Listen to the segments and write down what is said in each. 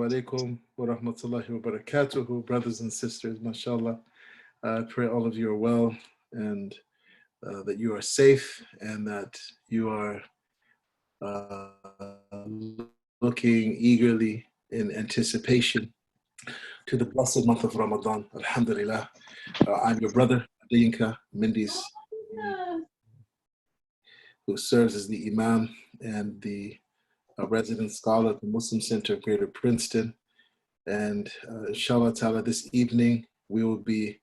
Alaikum wa rahmatullahi wa barakatuhu, brothers and sisters, mashallah. I pray all of you are well and that you are safe and that you are looking eagerly in anticipation to the blessed month of Ramadan. Alhamdulillah. I'm your brother, Adeyinka Mendes, who serves as the Imam and the resident scholar at the Muslim Center of Greater Princeton. And inshallah ta'ala, this evening we will be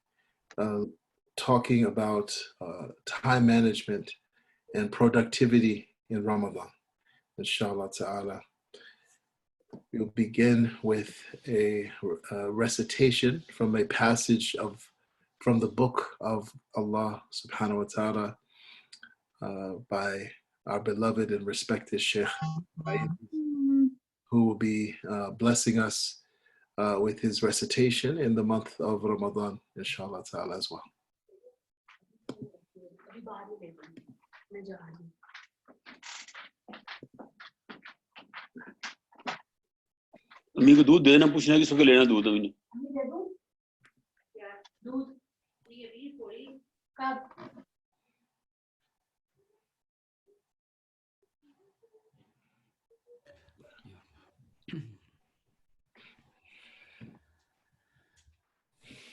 talking about time management and productivity in Ramadan. Inshallah ta'ala. We'll begin with a recitation from a passage from the book of Allah subhanahu wa ta'ala by our beloved and respected Sheikh, who will be blessing us with his recitation in the month of Ramadan, inshallah ta'ala as well. अम्मी को दूध देना पूछना किसको लेना दूध अम्मी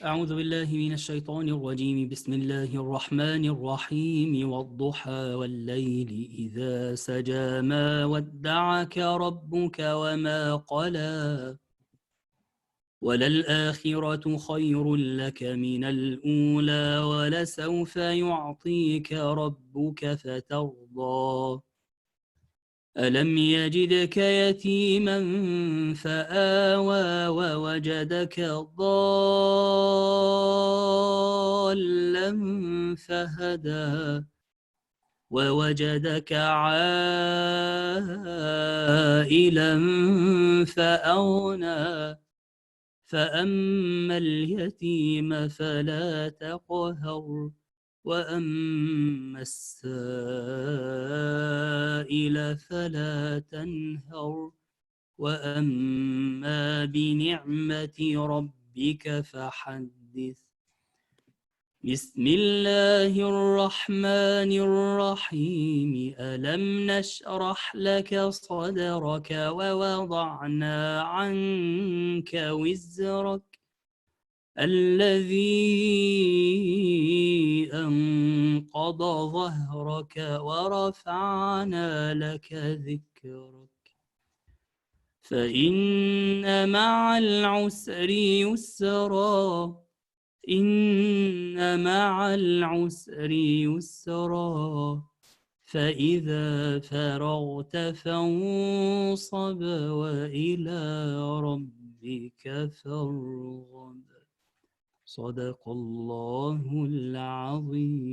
أعوذ بالله من الشيطان الرجيم بسم الله الرحمن الرحيم والضحى والليل إذا سجى ما ودعك ربك وما قلى وللآخرة خير لك من الأولى ولسوف يعطيك ربك فترضى ألم يجدك يتيما فآوى ووجدك ضالا فهدى ووجدك عائلا فأغنى فأما اليتيم فلا تقهر وأما السائل فلا تنهر وأما بنعمة ربك فحدث بسم الله الرحمن الرحيم ألم نشرح لك صدرك ووضعنا عنك وزرك الذي أنقض ظهرك ورفعنا لك ذكرك فإن مع العسر يسرا إن مع العسر يسرا فإذا فرغت فانصب وإلى ربك فارغب صدق الله العظيم.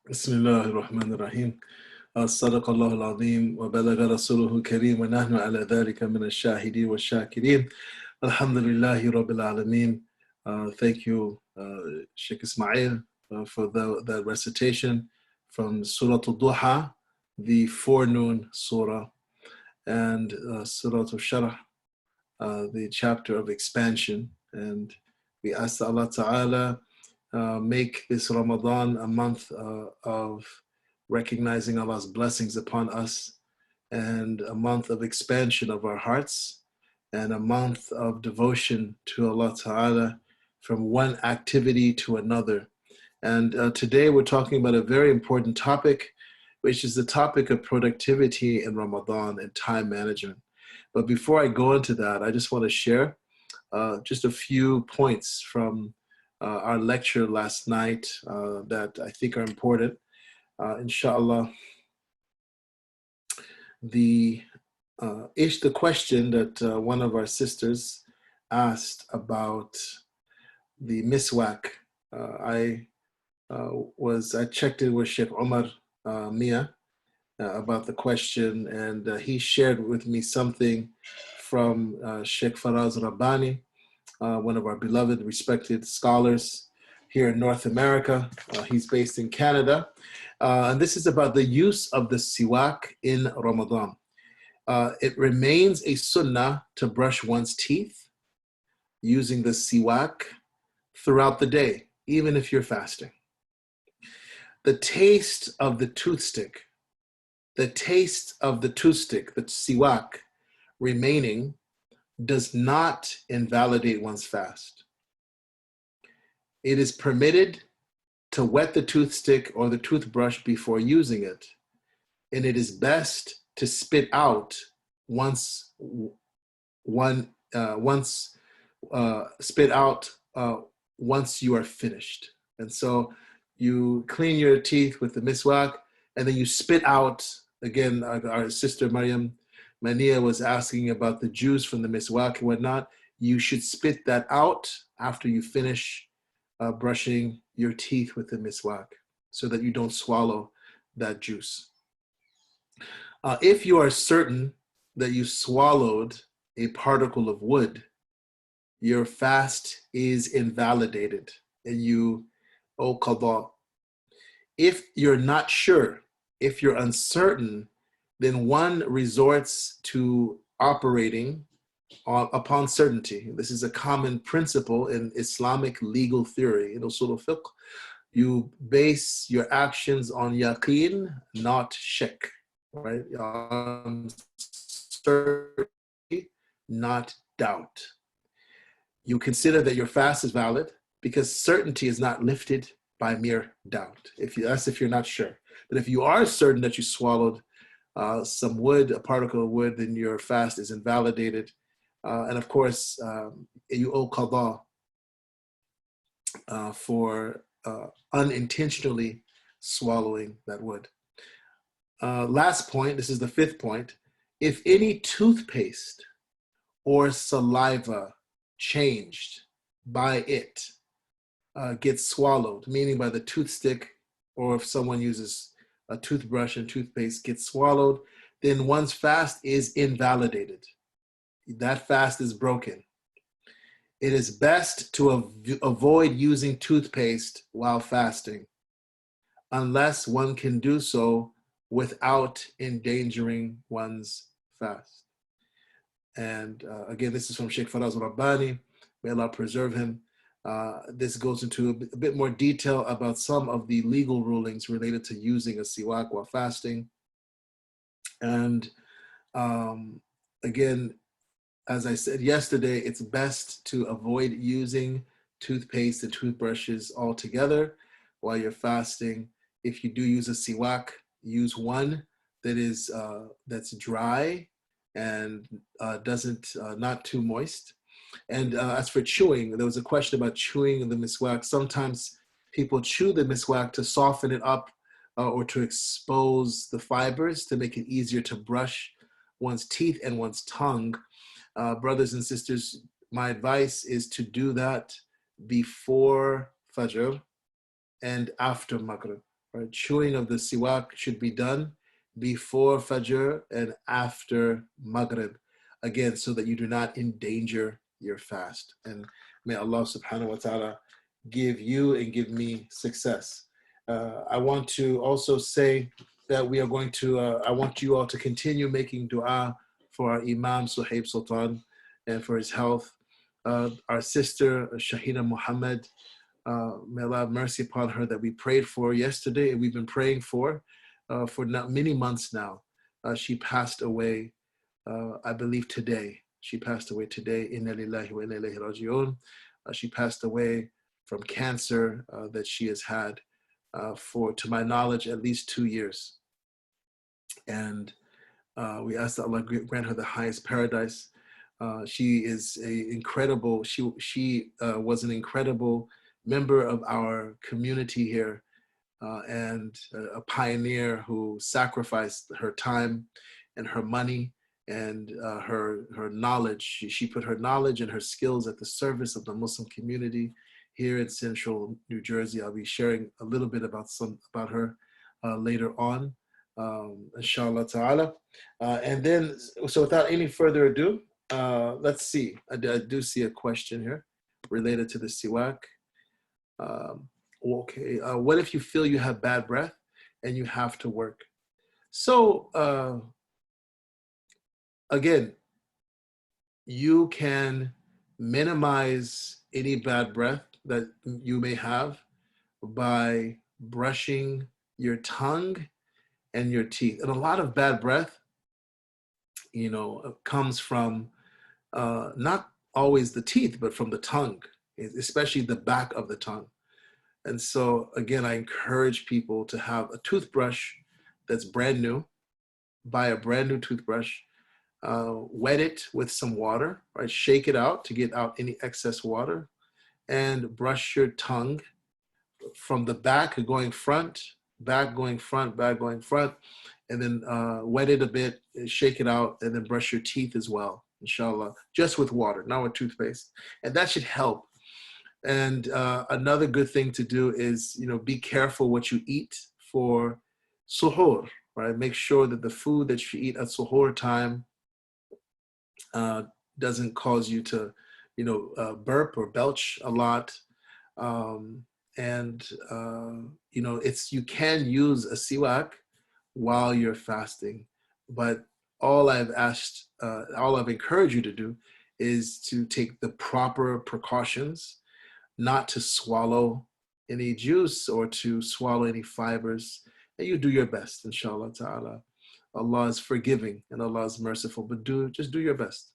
بسم الله الرحمن الرحيم. صدق الله العظيم وبلغ رسوله الكريم ونحن على ذلك من الشاهدين والشاكرين. Alhamdulillahi Rabbil Alameen. Thank you, Sheikh Ismail, for that recitation from Surah Al-Duha, the forenoon surah, and Surah Al-Sharh, the chapter of expansion. And we ask Allah Ta'ala make this Ramadan a month of recognizing Allah's blessings upon us, and a month of expansion of our hearts, and a month of devotion to Allah Ta'ala from one activity to another. And today we're talking about a very important topic, which is the topic of productivity in Ramadan and time management. But before I go into that, I just want to share just a few points from our lecture last night that I think are important. Inshallah, the question that one of our sisters asked about the miswak, I checked in with Sheikh Omar Mia about the question, and he shared with me something from Sheikh Faraz Rabbani one of our beloved, respected scholars here in North America. He's based in Canada. And this is about the use of the siwak in Ramadan. It remains a sunnah to brush one's teeth using the siwak throughout the day, even if you're fasting. The taste of the toothstick, the siwak remaining does not invalidate one's fast. It is permitted to wet the toothstick or the toothbrush before using it, and it is best to spit out once you are finished. And so you clean your teeth with the miswak, and then you spit out. Again, our sister Maryam Mania was asking about the juice from the miswak and whatnot. You should spit that out after you finish brushing your teeth with the miswak, so that you don't swallow that juice. If you are certain that you swallowed a particle of wood, your fast is invalidated and you owe qada. If you're not sure, if you're uncertain, then one resorts to operating upon certainty. This is a common principle in Islamic legal theory. In usul al-fiqh, you base your actions on yaqeen, not shak, right? Certainty, not doubt. You consider that your fast is valid because certainty is not lifted by mere doubt. If you're not sure. But if you are certain that you swallowed some wood, a particle of wood, then your fast is invalidated. And of course, you owe qada for unintentionally swallowing that wood. Last point, this is the fifth point. If any toothpaste or saliva changed by it gets swallowed, meaning by the toothstick, or if someone uses a toothbrush and toothpaste gets swallowed, then one's fast is invalidated. That fast is broken. It is best to avoid using toothpaste while fasting, unless one can do so without endangering one's fast. And again, this is from Sheikh Faraz Rabbani. May Allah preserve him. This goes into a bit more detail about some of the legal rulings related to using a siwak while fasting. And again, as I said yesterday, it's best to avoid using toothpaste and toothbrushes altogether while you're fasting. If you do use a siwak, use one that is that's dry and not too moist. And as for chewing, there was a question about chewing the miswak. Sometimes people chew the miswak to soften it up or to expose the fibers to make it easier to brush one's teeth and one's tongue. Brothers and sisters, my advice is to do that before Fajr and after Maghrib. Right? Chewing of the siwak should be done before Fajr and after Maghrib. Again, so that you do not endanger your fast. And may Allah subhanahu wa ta'ala give you and give me success. I want to also say that we are going to, I want you all to continue making dua for our Imam Suhaib Sultan and for his health. Our sister Shahina Muhammad, may Allah have mercy upon her, that we prayed for yesterday and we've been praying for many months now. She passed away, I believe today. She passed away today. Inna lillahi wa inna ilayhi raji'un. She passed away from cancer that she has had for, to my knowledge, at least 2 years. And we ask that Allah grant her the highest paradise. She is she was an incredible member of our community here and a pioneer who sacrificed her time and her money and her knowledge. She put her knowledge and her skills at the service of the Muslim community here in central New Jersey. I'll be sharing a little bit about her later on, inshallah ta'ala. And then, so without any further ado, let's see. I do see a question here related to the siwak. Okay. What if you feel you have bad breath and you have to work? So again, you can minimize any bad breath that you may have by brushing your tongue and your teeth. And a lot of bad breath, comes from not always the teeth, but from the tongue, especially the back of the tongue. And so, again, I encourage people to have a toothbrush that's brand new. Buy a brand new toothbrush, wet it with some water, right? Shake it out to get out any excess water, and brush your tongue from the back going front, back going front, back going front, and then wet it a bit, shake it out, and then brush your teeth as well, inshallah, just with water, not with toothpaste. And that should help. And another good thing to do is, be careful what you eat for suhoor, right? Make sure that the food that you eat at suhoor time doesn't cause you to, burp or belch a lot. You can use a siwak while you're fasting, but all I've encouraged you to do is to take the proper precautions, not to swallow any juice or to swallow any fibers, and you do your best, inshallah ta'ala. Allah is forgiving and Allah is merciful, but just do your best.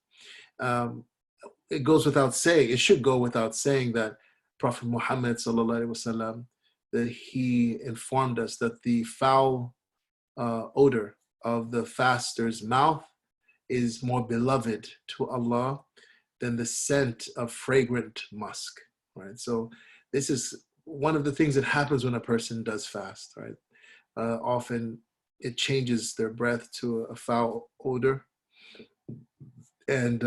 It goes without saying, it should go without saying that Prophet Muhammad sallallahu alaihi wasallam, that he informed us that the foul odor of the faster's mouth is more beloved to Allah than the scent of fragrant musk, right? So this is one of the things that happens when a person does fast, right? Often it changes their breath to a foul odor. And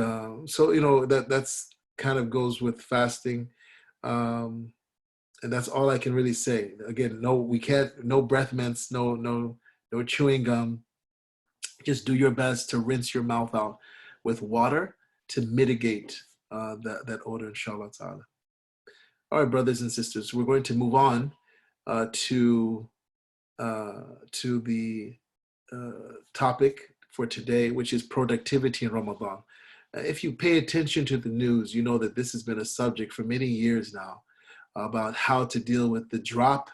so, that's kind of goes with fasting. And that's all I can really say. Again, no breath mints, no chewing gum. Just do your best to rinse your mouth out with water to mitigate that odor, inshallah ta'ala. All right, brothers and sisters, we're going to move on to the topic for today, which is productivity in Ramadan. If you pay attention to the news, you know that this has been a subject for many years now about how to deal with the drop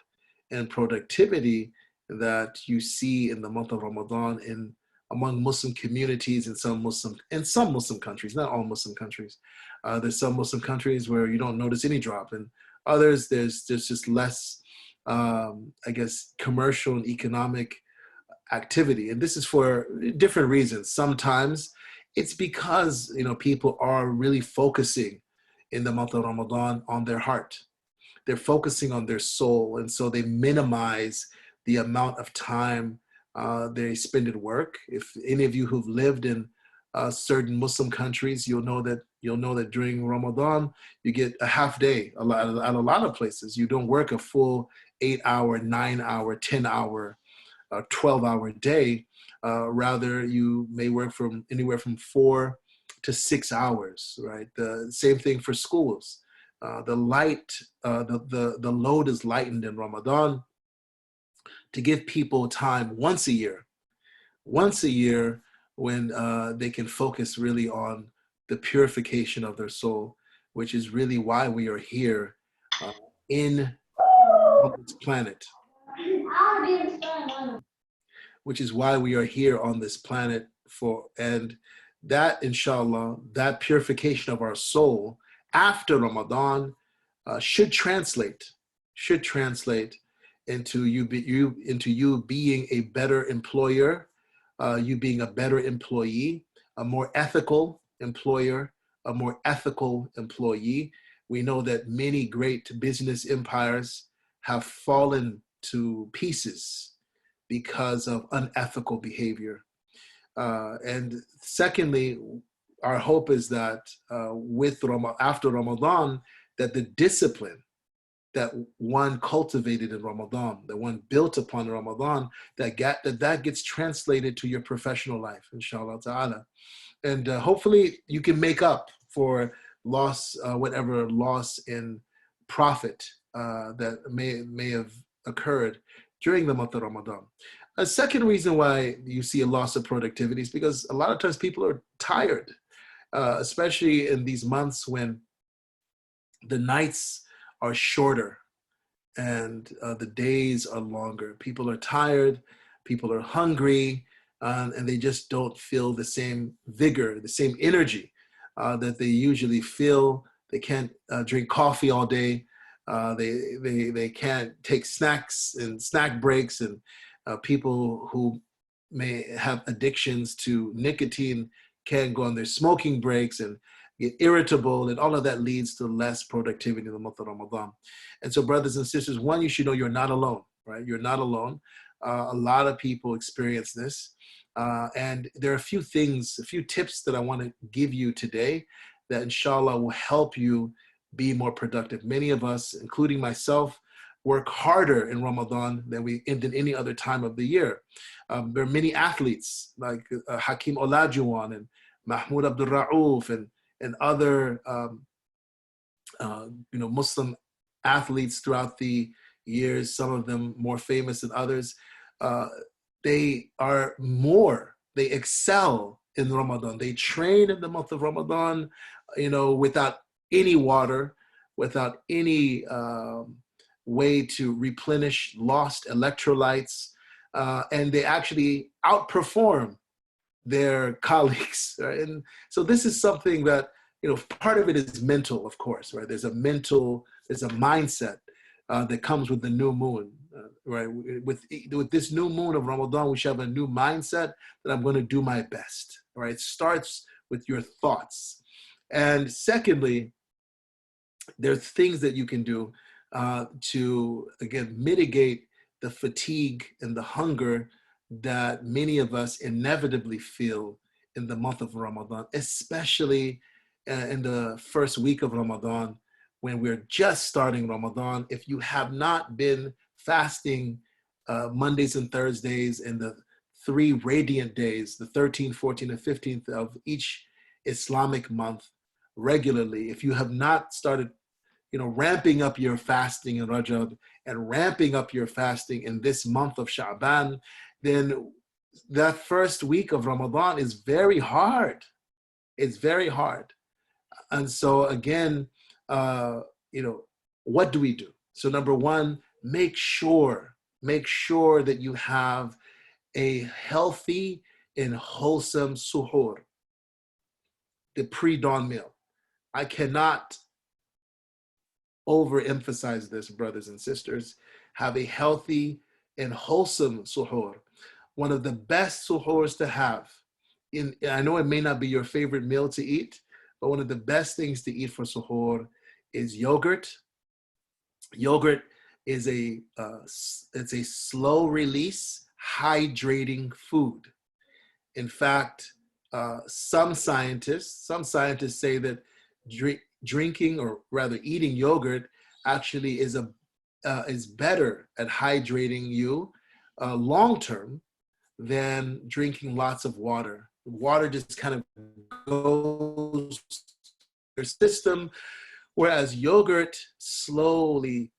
in productivity that you see in the month of Ramadan among Muslim communities in some Muslim countries, not all Muslim countries. There's some Muslim countries where you don't notice any drop, and others there's just less, commercial and economic activity. And this is for different reasons. Sometimes it's because, people are really focusing in the month of Ramadan on their heart. They're focusing on their soul. And so they minimize the amount of time they spend at work. If any of you who've lived in certain Muslim countries, you'll know that during Ramadan, you get a half day. At a lot of places, you don't work a full 8-hour, 9-hour, 10-hour, 12-hour day. Rather, you may work from anywhere from 4 to 6 hours, right? The same thing for schools. The load is lightened in Ramadan to give people time once a year when they can focus really on the purification of their soul, which is really why we are here on this planet. Which is why we are here on this planet and that, inshallah, that purification of our soul after Ramadan should translate into you being a better employer, you being a better employee, a more ethical employer, a more ethical employee. We know that many great business empires have fallen to pieces because of unethical behavior. And secondly, our hope is that after Ramadan, that the discipline that one cultivated in Ramadan, that one built upon Ramadan, that gets translated to your professional life, inshallah ta'ala. And hopefully you can make up for whatever loss in profit that may have occurred during the month of Ramadan. A second reason why you see a loss of productivity is because a lot of times people are tired, especially in these months when the nights are shorter and the days are longer. People are tired, people are hungry, and they just don't feel the same vigor, the same energy that they usually feel. They can't drink coffee all day. They can't take snacks and snack breaks, and people who may have addictions to nicotine can't go on their smoking breaks and get irritable, and all of that leads to less productivity in the month of Ramadan. And so, brothers and sisters, one, you should know you're not alone, right? You're not alone. A lot of people experience this. And there are a few tips that I want to give you today that inshallah will help you be more productive. Many of us, including myself, work harder in Ramadan than we did any other time of the year. There are many athletes like Hakim Olajuwon and Mahmoud Abdul Rauf and other Muslim athletes throughout the years, some of them more famous than others. They excel in Ramadan. They train in the month of Ramadan, without any water, without any way to replenish lost electrolytes, and they actually outperform their colleagues. Right? And so this is something that, part of it is mental, of course, right? There's a mindset that comes with the new moon, right? With this new moon of Ramadan, we should have a new mindset that I'm going to do my best, right? It starts with your thoughts. And secondly, there's things that you can do to, again, mitigate the fatigue and the hunger that many of us inevitably feel in the month of Ramadan, especially in the first week of Ramadan, when we're just starting Ramadan. If you have not been fasting Mondays and Thursdays and the 3 radiant days, the 13th, 14th, and 15th of each Islamic month regularly, if you have not started ramping up your fasting in Rajab and ramping up your fasting in this month of Sha'ban, then that first week of Ramadan is very hard. It's very hard. And so again, what do we do? So number one, make sure that you have a healthy and wholesome suhoor, the pre-dawn meal. I cannot overemphasize this, brothers and sisters. Have a healthy and wholesome suhoor. One of the best suhoors to have, I know it may not be your favorite meal to eat, but one of the best things to eat for suhoor is yogurt. Yogurt is it's a slow release, hydrating food. In fact, some scientists say that drinking, or rather eating yogurt, actually is better at hydrating you long term than drinking lots of water. Water just kind of goes your system, whereas yogurt slowly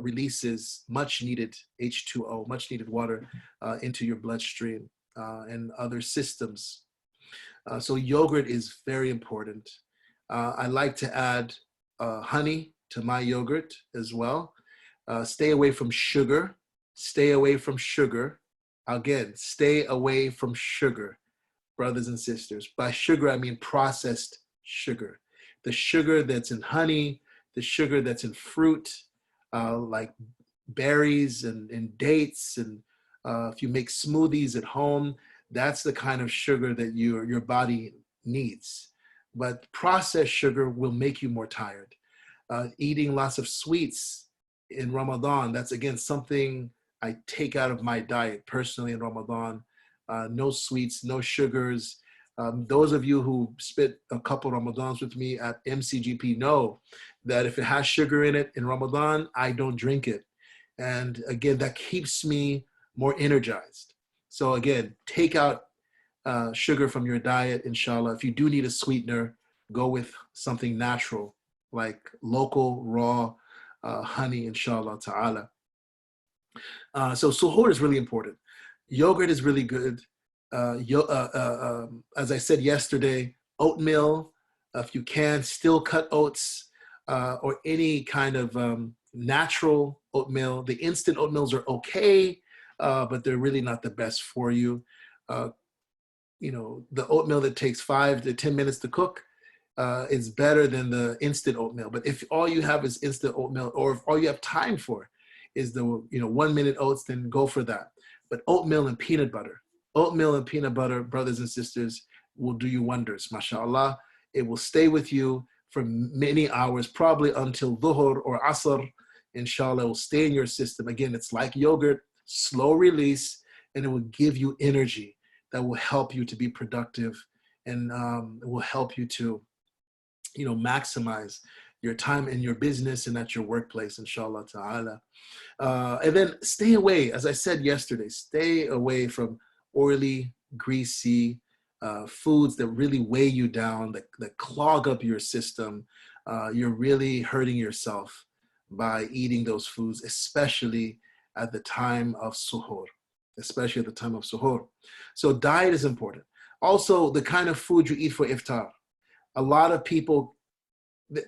releases much needed H2O, much needed water into your bloodstream and other systems. So yogurt is very important. I like to add honey to my yogurt as well. Stay away from sugar. Stay away from sugar. Again, stay away from sugar, brothers and sisters. By sugar, I mean processed sugar. The sugar that's in honey, the sugar that's in fruit, like berries and dates, and if you make smoothies at home, that's the kind of sugar that your body needs. But processed sugar will make you more tired. Eating lots of sweets in Ramadan, that's again something I take out of my diet personally in Ramadan. No sweets, no sugars. Those of you who spent a couple Ramadans with me at MCGP know that if it has sugar in it in Ramadan, I don't drink it. And again, that keeps me more energized. So again, take out sugar from your diet, inshallah. If you do need a sweetener, go with something natural, like local raw honey, inshallah ta'ala. So suhoor is really important. Yogurt is really good. As I said yesterday, oatmeal, if you can, still cut oats, or any kind of natural oatmeal. The instant oatmeals are okay, but they're really not the best for you. The oatmeal that takes 5 to 10 minutes to cook is better than the instant oatmeal. But if all you have is instant oatmeal, or if all you have time for is the 1 minute oats, then go for that. But oatmeal and peanut butter, brothers and sisters, will do you wonders, mashallah. It will stay with you for many hours, probably until dhuhr or asr, inshallah. It will stay in your system. Again, it's like yogurt, slow release, and it will give you energy that will help you to be productive, and it will help you to maximize your time in your business and at your workplace, inshallah ta'ala. And then stay away, as I said yesterday, stay away from oily, greasy foods that really weigh you down, that clog up your system. You're really hurting yourself by eating those foods, especially at the time of suhoor. So diet is important. Also, the kind of food you eat for iftar. A lot of people,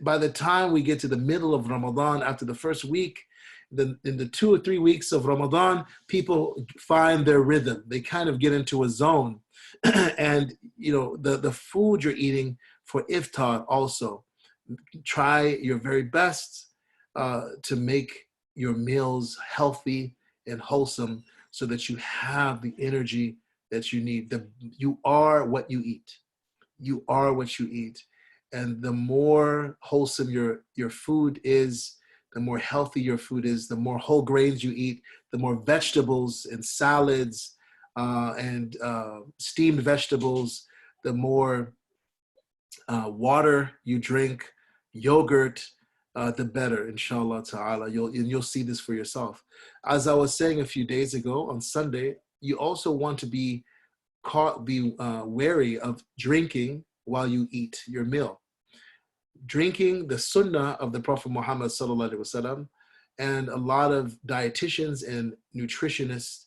by the time we get to the middle of Ramadan, after the first week, in the 2 or 3 weeks of Ramadan, people find their rhythm. They kind of get into a zone. And the food you're eating for iftar also, try your very best to make your meals healthy and wholesome, so that you have the energy that you need. You are what you eat. You are what you eat. And the more wholesome your food is, the more healthy your food is, the more whole grains you eat, the more vegetables and salads and steamed vegetables, the more water you drink, yogurt, the better, inshallah ta'ala. You'll see this for yourself. As I was saying a few days ago on Sunday, you also want to be wary of drinking while you eat your meal. Drinking, the sunnah of the Prophet Muhammad sallallahu alaihi wasallam, and a lot of dietitians and nutritionists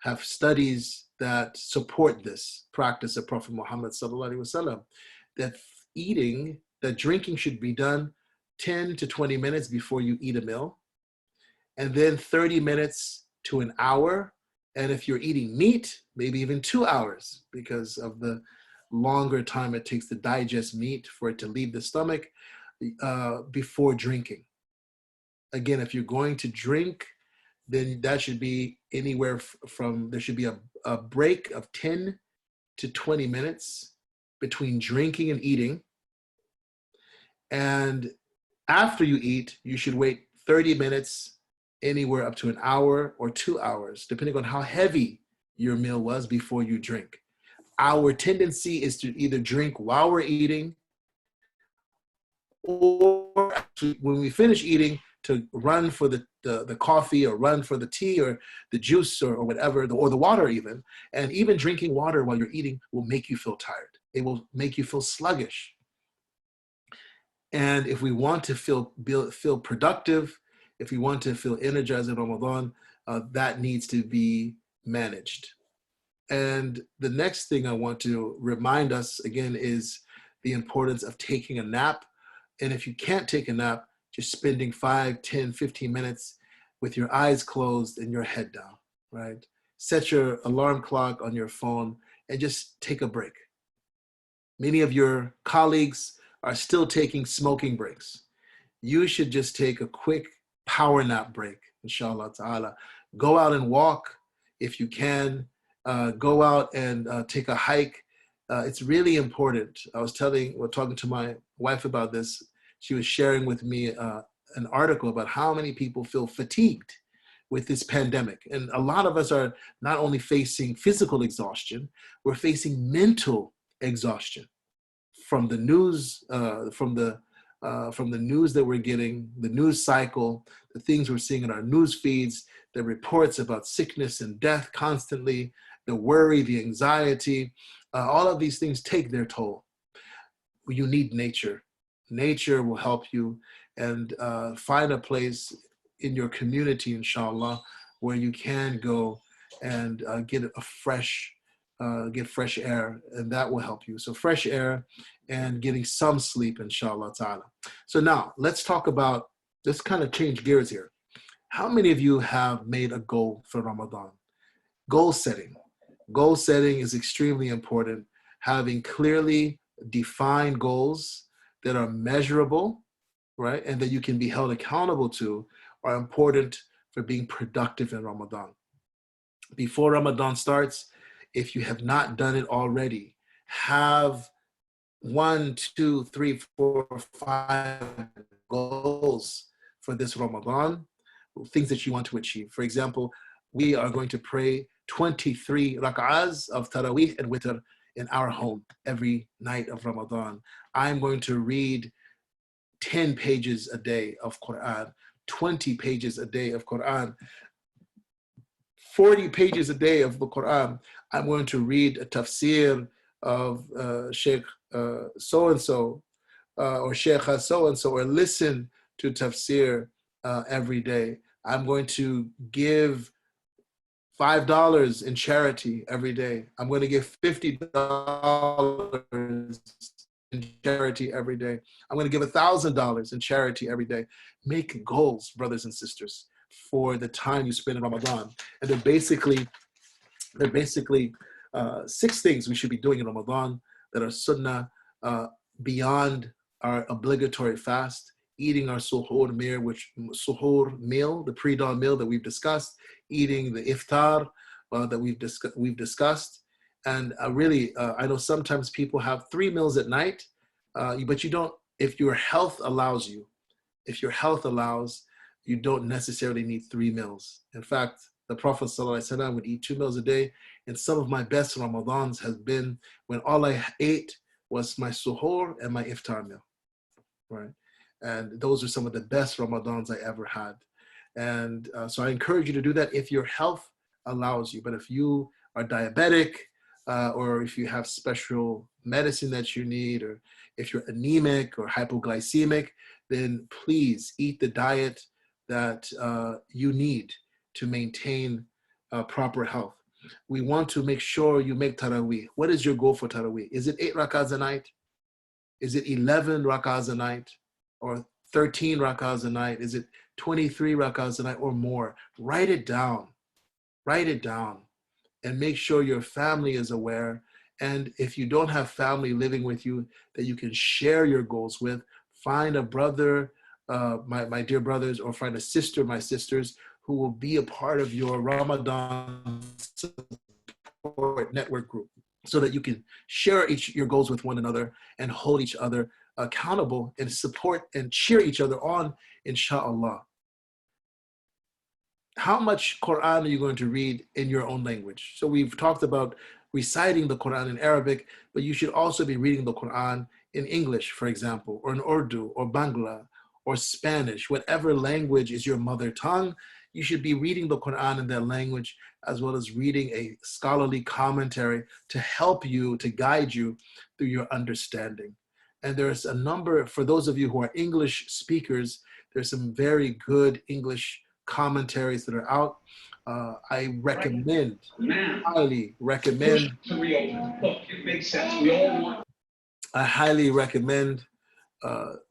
have studies that support this practice of Prophet Muhammad sallallahu alaihi wasallam, that drinking should be done 10 to 20 minutes before you eat a meal, and then 30 minutes to an hour. And if you're eating meat, maybe even 2 hours, because of the longer time it takes to digest meat for it to leave the stomach, before drinking. Again, if you're going to drink, then that should be anywhere from, there should be a break of 10 to 20 minutes between drinking and eating. And after you eat, you should wait 30 minutes, anywhere up to an hour or 2 hours, depending on how heavy your meal was, before you drink. Our tendency is to either drink while we're eating, or when we finish eating, to run for the coffee, or run for the tea, or the juice, or whatever, or the water even. And even drinking water while you're eating will make you feel tired. It will make you feel sluggish. And if we want to feel productive, if we want to feel energized in Ramadan, that needs to be managed. And the next thing I want to remind us again is the importance of taking a nap. And if you can't take a nap, just spending 5, 10, 15 minutes with your eyes closed and your head down, right? Set your alarm clock on your phone and just take a break. Many of your colleagues are still taking smoking breaks. You should just take a quick power nap break, inshallah ta'ala. Go out and walk if you can. Go out and take a hike. It's really important. I was talking to my wife about this. She was sharing with me an article about how many people feel fatigued with this pandemic. And a lot of us are not only facing physical exhaustion, we're facing mental exhaustion from the news, from the news that we're getting, the news cycle, the things we're seeing in our news feeds, the reports about sickness and death constantly, the worry, the anxiety. All of these things take their toll. You need nature. Nature will help you, and find a place in your community, inshallah, where you can go and get fresh air, and that will help you. So fresh air and getting some sleep, inshallah ta'ala. So now let's kind of change gears here. How many of you have made a goal for Ramadan? Goal setting. Goal setting is extremely important. Having clearly defined goals that are measurable, right, and that you can be held accountable to are important for being productive in Ramadan. Before Ramadan starts, if you have not done it already, have 1, 2, 3, 4, 5 goals for this Ramadan, things that you want to achieve. For example, we are going to pray 23 rak'ahs of Taraweeh and Witr in our home every night of Ramadan. I'm going to read 10 pages a day of Quran, 20 pages a day of Quran, 40 pages a day of the Quran. I'm going to read a tafsir of Sheikh so-and-so or Sheikha so-and-so, or listen to tafsir every day. I'm going to give $5 in charity every day. I'm going to give $50 in charity every day. I'm going to give $1,000 in charity every day. Make goals, brothers and sisters, for the time you spend in Ramadan. And they're basically 6 things we should be doing in Ramadan that are sunnah, beyond our obligatory fast: eating our suhoor meal, the pre-dawn meal that we've discussed, eating the iftar that we've discussed. And I know sometimes people have 3 meals at night, but you don't, if your health allows, you don't necessarily need 3 meals. In fact, the Prophet ﷺ would eat 2 meals a day. And some of my best Ramadans has been when all I ate was my suhoor and my iftar meal, right? And those are some of the best Ramadans I ever had. And so I encourage you to do that if your health allows you. But if you are diabetic, or if you have special medicine that you need, or if you're anemic or hypoglycemic, then please eat the diet that you need to maintain proper health. We want to make sure you make Taraweeh. What is your goal for Taraweeh? Is it 8 rakahs a night? Is it 11 rakahs a night? Or 13 rakahs a night? Is it 23 rakahs a night or more? Write it down. Write it down. And make sure your family is aware. And if you don't have family living with you that you can share your goals with, find a brother, my dear brothers, or find a sister, my sisters, who will be a part of your Ramadan support network group, so that you can share your goals with one another and hold each other accountable and support and cheer each other on, inshallah. How much Quran are you going to read in your own language? So we've talked about reciting the Quran in Arabic, but you should also be reading the Quran in English, for example, or in Urdu, or Bangla, or Spanish. Whatever language is your mother tongue, you should be reading the Quran in that language, as well as reading a scholarly commentary to help you, to guide you through your understanding. And there's a number, for those of you who are English speakers, there's some very good English commentaries that are out. I recommend, highly recommend. Look, it makes sense. We all want. I highly recommend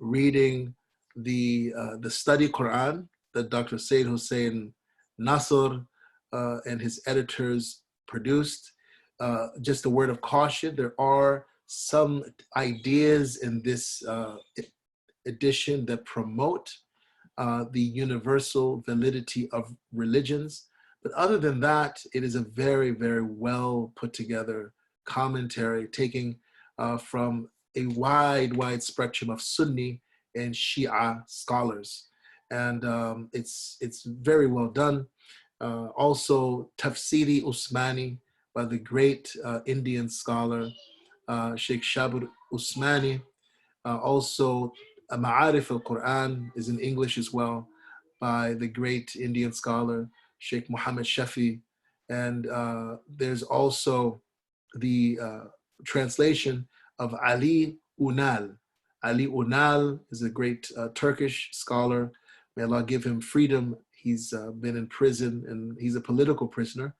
reading the study Quran that Dr. Sayyid Hussein Nasr and his editors produced. Just a word of caution: there are some ideas in this edition that promote the universal validity of religions. But other than that, it is a very, very well put together commentary, taking from a wide spectrum of Sunni and Shia scholars. And it's very well done. Also, Tafsiri Usmani by the great Indian scholar, Sheikh Shabir Usmani. Also, Ma'arif al-Quran is in English as well by the great Indian scholar, Sheikh Muhammad Shafi. And there's also the translation of Ali Unal. Ali Unal is a great Turkish scholar. May Allah give him freedom. He's been in prison and he's a political prisoner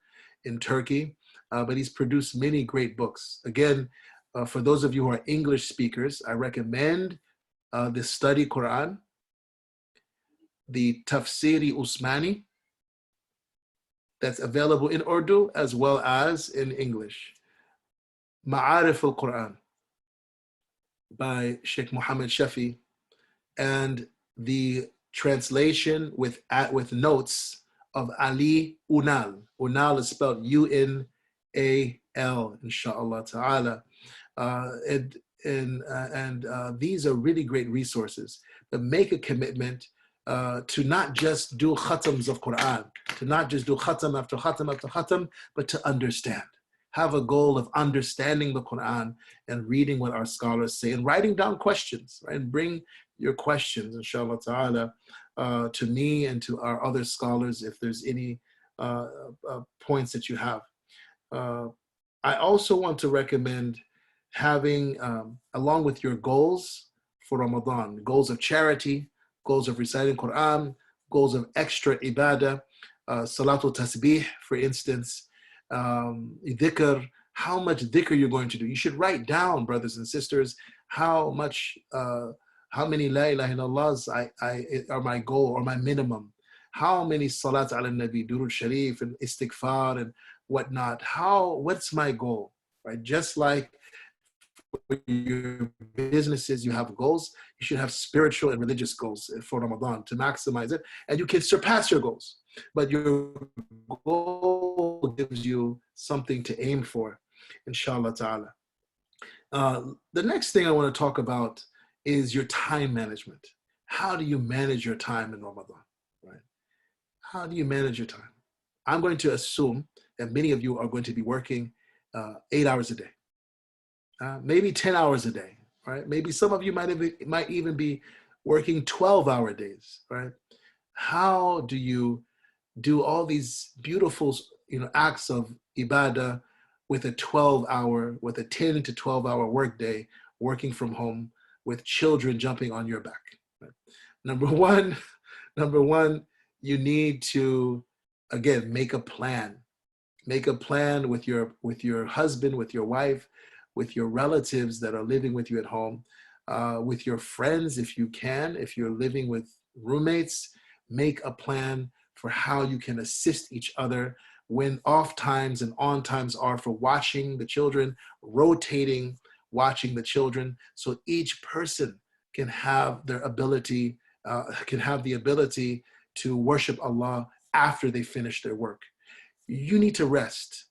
in Turkey, but he's produced many great books. Again, for those of you who are English speakers, I recommend the Study Quran, the Tafsiri Usmani, that's available in Urdu as well as in English. Ma'arif al-Quran by Sheikh Muhammad Shafi, and the translation with notes of Ali Unal. Unal is spelled U-N-A-L, inshallah ta'ala. These are really great resources. But make a commitment to not just do khatams of Quran, to not just do khatam after khatam after khatam, but to understand. Have a goal of understanding the Quran and reading what our scholars say and writing down questions, right? And bring your questions, inshallah ta'ala, to me and to our other scholars if there's any points that you have. I also want to recommend having, along with your goals for Ramadan, goals of charity, goals of reciting Quran, goals of extra ibadah, salatul tasbih, for instance, dhikr, how much dhikr you're going to do. You should write down, brothers and sisters, how many la ilaha illallahs are my goal or my minimum. How many salat ala nabi, durud sharif, and istighfar and whatnot. What's my goal, right? Just like for your businesses, you have goals. You should have spiritual and religious goals for Ramadan to maximize it, and you can surpass your goals. But your goal gives you something to aim for, inshallah ta'ala. The next thing I want to talk about is your time management. How do you manage your time in Ramadan, right? How do you manage your time? I'm going to assume that many of you are going to be working 8 hours a day, maybe 10 hours a day, right? Maybe some of you might even be working 12-hour days, right? How do you do all these beautiful, acts of ibadah with a 10 to 12-hour workday, working from home with children jumping on your back? Right? Number one, you need to, again, make a plan. Make a plan with your husband, with your wife, with your relatives that are living with you at home, with your friends if you can. If you're living with roommates, make a plan for how you can assist each other when off times and on times are for watching the children, rotating, watching the children, so each person can have the ability to worship Allah after they finish their work. You need to rest.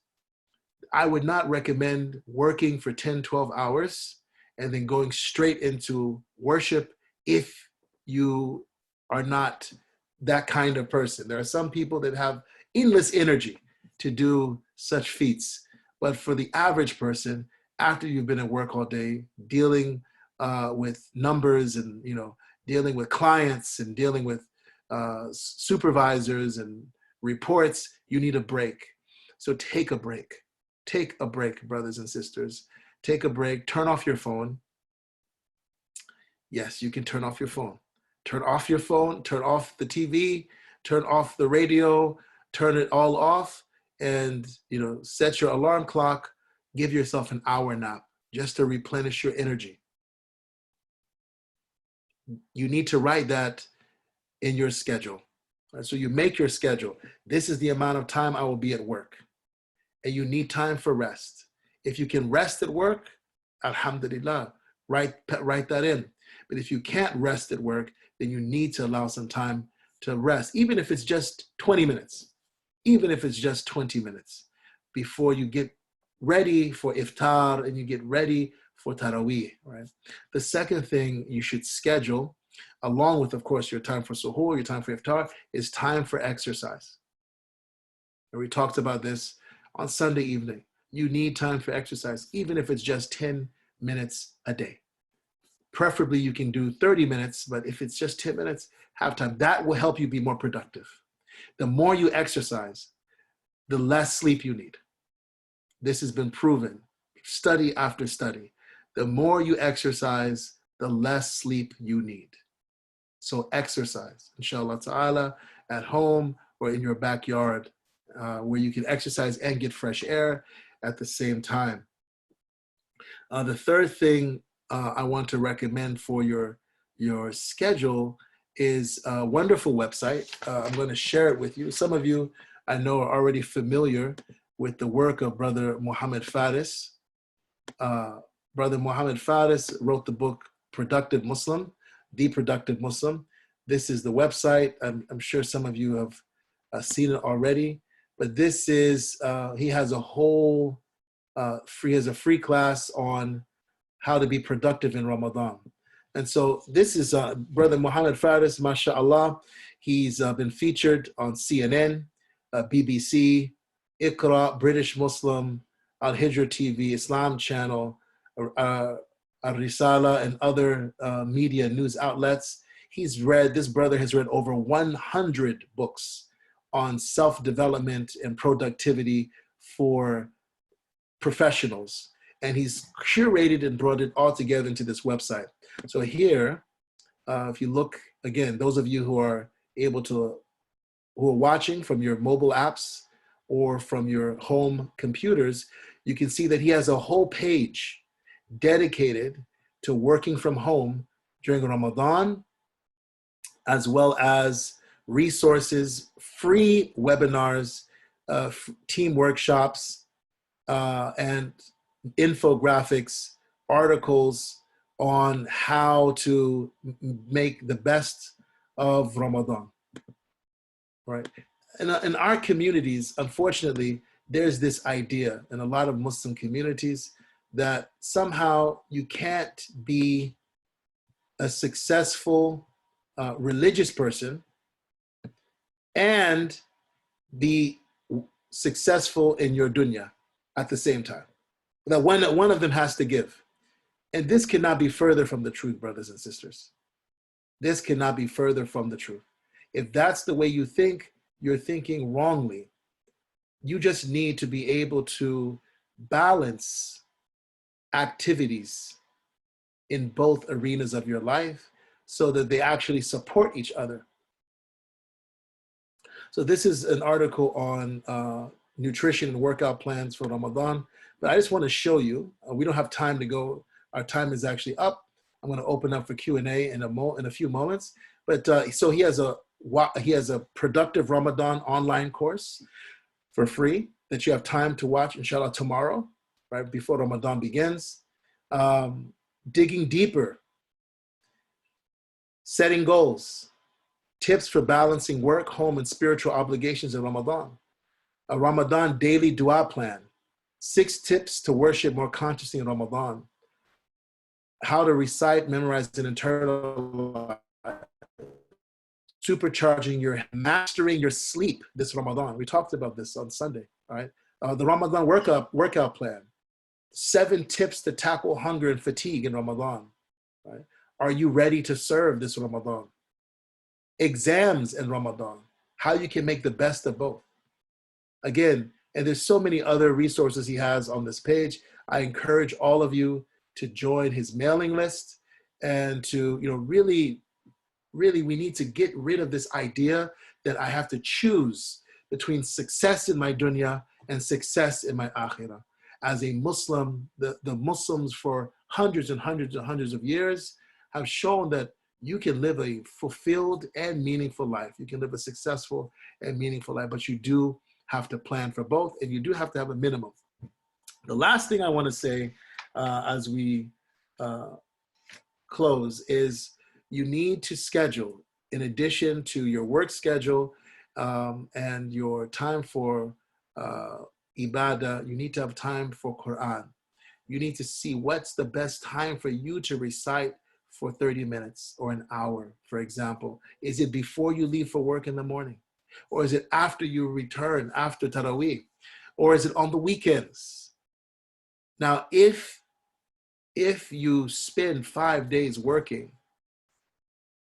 I would not recommend working for 10, 12 hours and then going straight into worship if you are not that kind of person. There are some people that have endless energy to do such feats. But for the average person, after you've been at work all day, dealing with numbers and dealing with clients and dealing with supervisors and reports, you need a break. So take a break. Take a break, brothers and sisters. Take a break. Turn off your phone. Yes, you can turn off your phone. Turn off your phone, turn off the TV, turn off the radio, turn it all off, and set your alarm clock. Give yourself an hour nap just to replenish your energy. You need to write that in your schedule. Right? So you make your schedule. This is the amount of time I will be at work. And you need time for rest. If you can rest at work, alhamdulillah, write that in. But if you can't rest at work, then you need to allow some time to rest, even if it's just 20 minutes, even if it's just 20 minutes before you get ready for iftar and you get ready for tarawih, right? The second thing you should schedule, along with, of course, your time for suhoor, your time for iftar, is time for exercise. And we talked about this on Sunday evening. You need time for exercise, even if it's just 10 minutes a day. Preferably you can do 30 minutes, but if it's just 10 minutes, have time. That will help you be more productive. The more you exercise, the less sleep you need. This has been proven study after study. The more you exercise, the less sleep you need. So exercise, inshallah ta'ala, at home or in your backyard, where you can exercise and get fresh air at the same time. The third thing I want to recommend for your schedule is a wonderful website. I'm going to share it with you. Some of you I know are already familiar with the work of Brother Muhammad Faris. Brother Muhammad Faris wrote the book Productive Muslim, The Productive Muslim. This is the website. I'm sure some of you have seen it already, but this is, he has a whole free class on how to be productive in Ramadan. And so this is Brother Muhammad Faris, mashallah. He's been featured on CNN, BBC, Iqra, British Muslim, Al-Hijra TV, Islam Channel, Al-Risala, and other media news outlets. This brother has read over 100 books on self-development and productivity for professionals. And he's curated and brought it all together into this website. So here, if you look, again, those of you who are watching from your mobile apps or from your home computers, you can see that he has a whole page dedicated to working from home during Ramadan, as well as resources, free webinars, team workshops, and infographics, articles on how to make the best of Ramadan, right? In our communities, unfortunately, there's this idea in a lot of Muslim communities that somehow you can't be a successful religious person and be successful in your dunya at the same time. That one of them has to give. And this cannot be further from the truth, brothers and sisters. This cannot be further from the truth. If that's the way you think, you're thinking wrongly. You just need to be able to balance activities in both arenas of your life so that they actually support each other. So this is an article on nutrition and workout plans for Ramadan, but I just want to show you, we don't have time to go, our time is actually up. I'm going to open up for Q&A in a few moments. But so he has a productive Ramadan online course for free that you have time to watch, inshallah, tomorrow, right before Ramadan begins. Digging deeper, setting goals, tips for balancing work, home, and spiritual obligations in Ramadan. A Ramadan daily dua plan, 6 tips to worship more consciously in Ramadan. How to recite, memorize, and internalize. Supercharging mastering your sleep this Ramadan. We talked about this on Sunday, all right? The Ramadan workout plan, 7 tips to tackle hunger and fatigue in Ramadan, right? Are you ready to serve this Ramadan? Exams in Ramadan, how you can make the best of both. Again, and there's so many other resources he has on this page. I encourage all of you to join his mailing list and to, really, we need to get rid of this idea that I have to choose between success in my dunya and success in my akhirah. As a Muslim, the Muslims for hundreds and hundreds and hundreds of years have shown that you can live a fulfilled and meaningful life. You can live a successful and meaningful life, but you do have to plan for both, and you do have to have a minimum. The last thing I want to say as we close is you need to schedule, in addition to your work schedule and your time for ibadah, you need to have time for Quran. You need to see what's the best time for you to recite for 30 minutes or an hour, for example. Is it before you leave for work in the morning? Or is it after you return, after Taraweeh? Or is it on the weekends? Now, if you spend 5 days working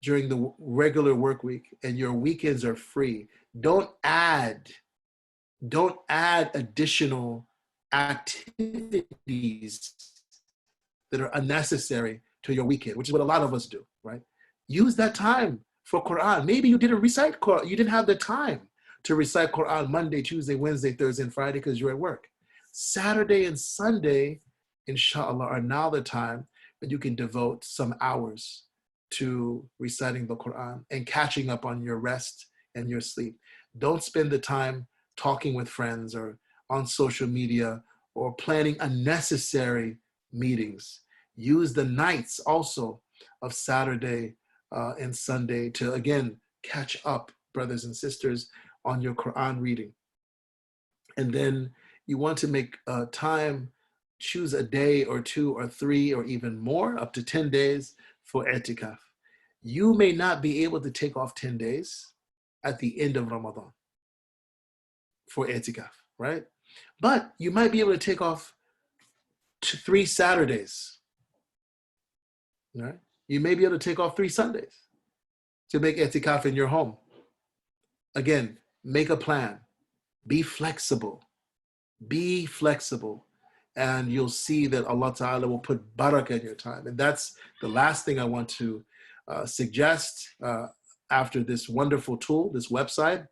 during the regular work week and your weekends are free, don't add additional activities that are unnecessary to your weekend, which is what a lot of us do, right? Use that time for Quran. Maybe you didn't recite Quran. You didn't have the time to recite Quran Monday, Tuesday, Wednesday, Thursday, and Friday because you're at work. Saturday and Sunday, inshallah, are now the time that you can devote some hours to reciting the Quran and catching up on your rest and your sleep. Don't spend the time talking with friends or on social media or planning unnecessary meetings. Use the nights also of Saturday and Sunday to, again, catch up, brothers and sisters, on your Quran reading. And then you want to make time, choose a day or two or three or even more, up to 10 days for etikaf. You may not be able to take off 10 days at the end of Ramadan for etikaf, right? But you might be able to take off 3 Saturdays, right? You may be able to take off 3 Sundays to make etikaf in your home. Again, make a plan. Be flexible. Be flexible. And you'll see that Allah Ta'ala will put barakah in your time. And that's the last thing I want to suggest after this wonderful tool, this website,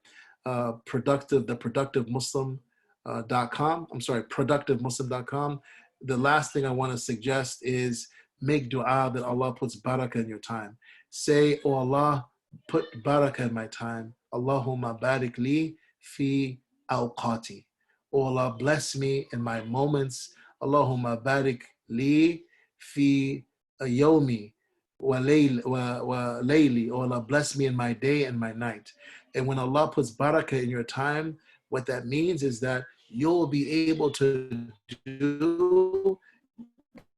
productivemuslim.com. The last thing I want to suggest is make dua that Allah puts barakah in your time. Say, oh Allah, put barakah in my time. Allahumma barik li fi awqati. Oh Allah, bless me in my moments. Allahumma barik li fi yomi wa layli. Oh Allah, bless me in my day and my night. And when Allah puts barakah in your time, what that means is that you'll be able to do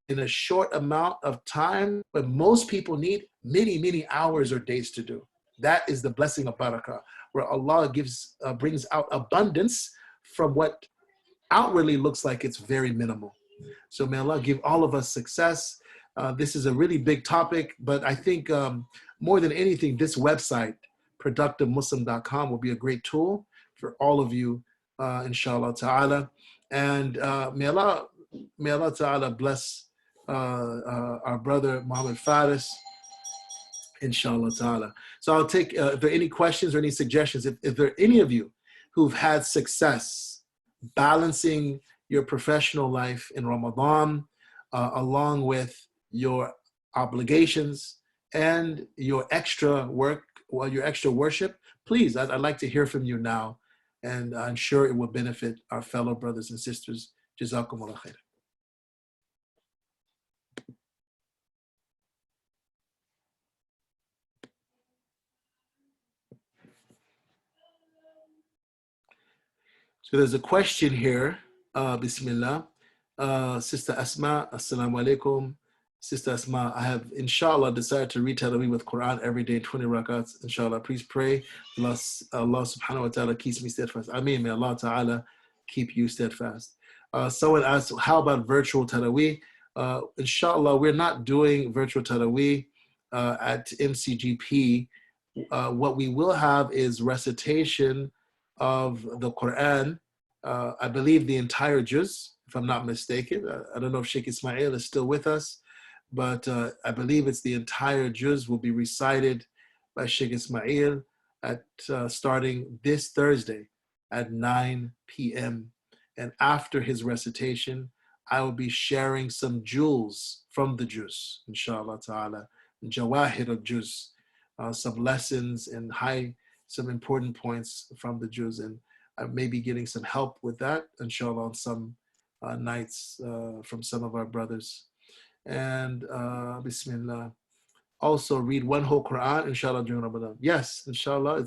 in a short amount of time what most people need many hours or days to do. That is the blessing of barakah, where Allah brings out abundance from what outwardly looks like it's very minimal. So may Allah give all of us success. This is a really big topic, but I think more than anything, this website, productivemuslim.com, will be a great tool for all of you, inshallah ta'ala. And may Allah ta'ala bless our brother Muhammad Faris, inshallah ta'ala. So I'll take, if there are any questions or any suggestions, if there are any of you who've had success balancing your professional life in Ramadan, along with your obligations and your extra work, your extra worship, please, I'd like to hear from you now. And I'm sure it will benefit our fellow brothers and sisters. Jazakumullah khair. So there's a question here. Bismillah. Sister Asma, Assalamu alaikum. Sister Asma, I have, inshallah, decided to read Taraweeh with Quran every day, 20 rakats. Inshallah, please pray. Allah subhanahu wa ta'ala keeps me steadfast. Ameen. May Allah ta'ala keep you steadfast. Someone asked, how about virtual Taraweeh? Inshallah, we're not doing virtual Taraweeh at MCGP. What we will have is recitation of the Quran. I believe the entire juz, if I'm not mistaken. I don't know if Sheikh Ismail is still with us, but I believe it's the entire juz will be recited by Sheikh Ismail at starting this Thursday at 9 p.m. And after his recitation, I will be sharing some jewels from the juz, inshallah ta'ala, jawahir of juz, some lessons and some important points from the juz. And I may be getting some help with that, inshallah, on some nights from some of our brothers. And Bismillah. Also read one whole Quran, inshallah, during Ramadan. Yes, inshallah,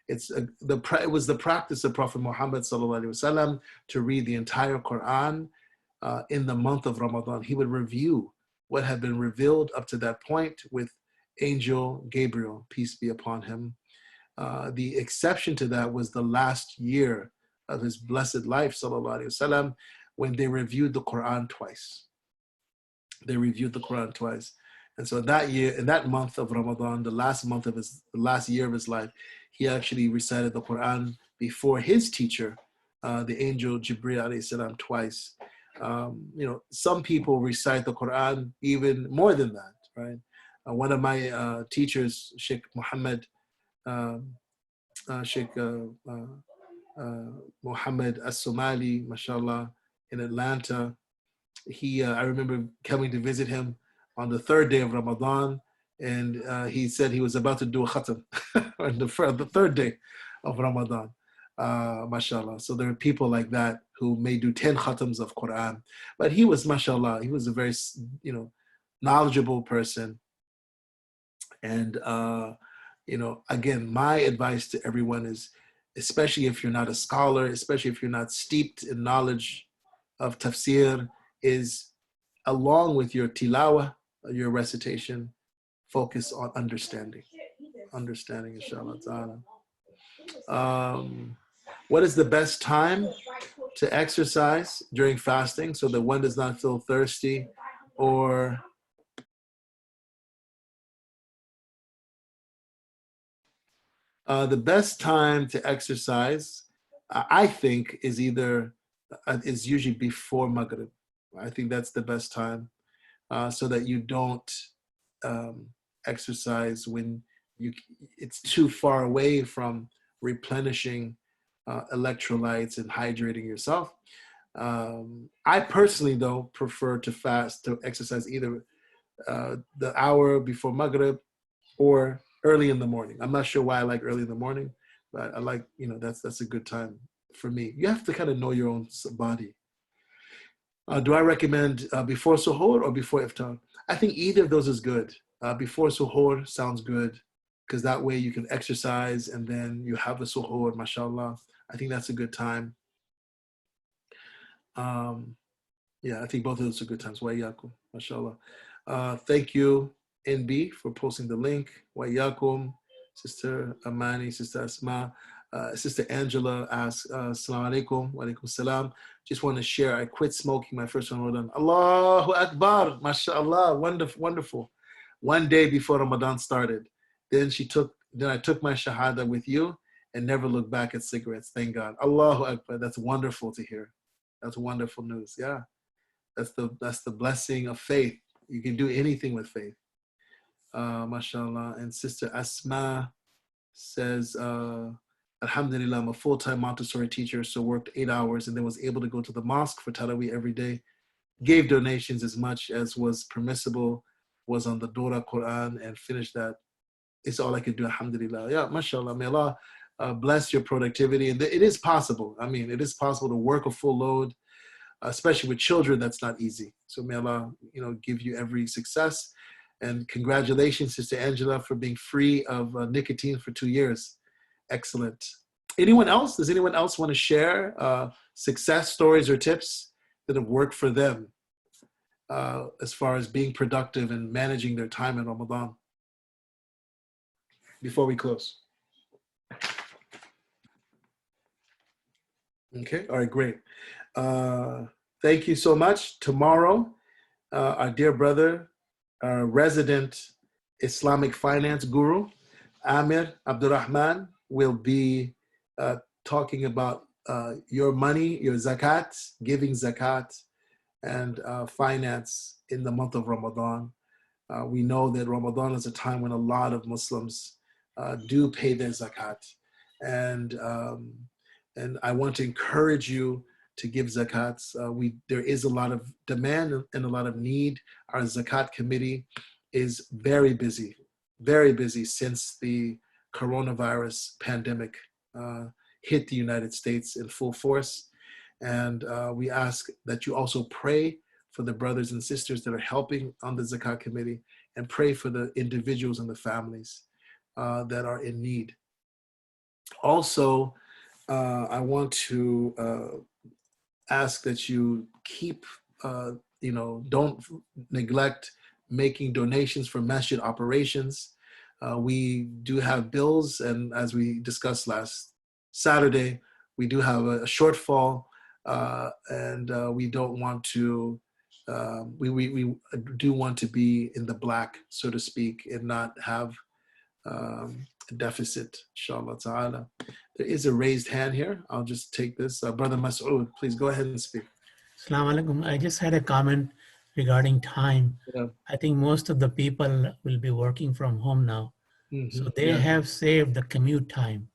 it was the practice of Prophet Muhammad sallallahu alaihi wasallam to read the entire Quran in the month of Ramadan. He would review what had been revealed up to that point with Angel Gabriel, peace be upon him. The exception to that was the last year of his blessed life, sallallahu alaihi wasallam, when they reviewed the Quran twice. They reviewed the Quran twice. And so that year, in that month of Ramadan, the last year of his life, he actually recited the Quran before his teacher, the angel Jibreel alayhi salam twice. Some people recite the Quran even more than that, right? One of my teachers, Sheikh Muhammad, Sheikh Muhammad As-Somali, mashallah, in Atlanta, I remember coming to visit him on the third day of Ramadan, and he said he was about to do a khatam on the third day of Ramadan. Mashallah. So there are people like that who may do 10 khatams of Quran. But he was, mashallah, he was a very, knowledgeable person. And, again, my advice to everyone is, especially if you're not a scholar, especially if you're not steeped in knowledge of tafsir, is along with your tilawah, your recitation, focus on understanding, inshallah ta'ala. What is the best time to exercise during fasting so that one does not feel thirsty? Or the best time to exercise, I think, is usually before Maghrib. I think that's the best time, so that you don't exercise when it's too far away from replenishing electrolytes and hydrating yourself. I personally, though, prefer to exercise either the hour before Maghrib or early in the morning. I'm not sure why I like early in the morning, but I like, that's a good time for me. You have to kind of know your own body. Do I recommend before suhoor or before iftar? I think either of those is good. Before suhoor sounds good, because that way you can exercise and then you have a suhoor, mashallah. I think that's a good time. I think both of those are good times. Wa iyyakum, mashallah. Thank you, NB, for posting the link. Wa iyyakum, Sister Amani, Sister Asma. Sister Angela asks, Assalamu alaikum, wa alaikum salam. Just want to share, I quit smoking my first Ramadan. Allahu Akbar, mashallah, wonderful, wonderful. One day before Ramadan started. Then I took my shahada with you and never looked back at cigarettes, thank God. Allahu Akbar, that's wonderful to hear. That's wonderful news, yeah. That's the blessing of faith. You can do anything with faith. Mashallah. And Sister Asma says, Alhamdulillah, I'm a full-time Montessori teacher, so worked 8 hours and then was able to go to the mosque for Taraweeh every day. Gave donations as much as was permissible, was on the Dora Quran and finished that. It's all I could do, alhamdulillah. Yeah, mashallah. May Allah bless your productivity. And it is possible. I mean, it is possible to work a full load, especially with children. That's not easy. So may Allah, give you every success. And congratulations, Sister Angela, for being free of nicotine for 2 years. Excellent. Anyone else? Does anyone else want to share success stories or tips that have worked for them as far as being productive and managing their time in Ramadan? Before we close. Okay, all right, great. Thank you so much. Tomorrow, our dear brother, our resident Islamic finance guru, Amir Abdurrahman, will be talking about your money, your zakat, giving zakat, and finance in the month of Ramadan. We know that Ramadan is a time when a lot of Muslims do pay their zakat. And I want to encourage you to give zakats. There is a lot of demand and a lot of need. Our zakat committee is very busy since the coronavirus pandemic hit the United States in full force. And we ask that you also pray for the brothers and sisters that are helping on the zakat committee, and pray for the individuals and the families that are in need. Also, I want to ask that you keep, don't neglect making donations for masjid operations. We do have bills, and as we discussed last Saturday, we do have a shortfall, and we don't want to, we do want to be in the black, so to speak, and not have deficit, inshallah ta'ala. There is a raised hand here. I'll just take this. Brother Mas'ud, please go ahead and speak. Assalamu alaikum. I just had a comment regarding time. Yeah. I think most of the people will be working from home now. So they Yeah. have saved the commute time.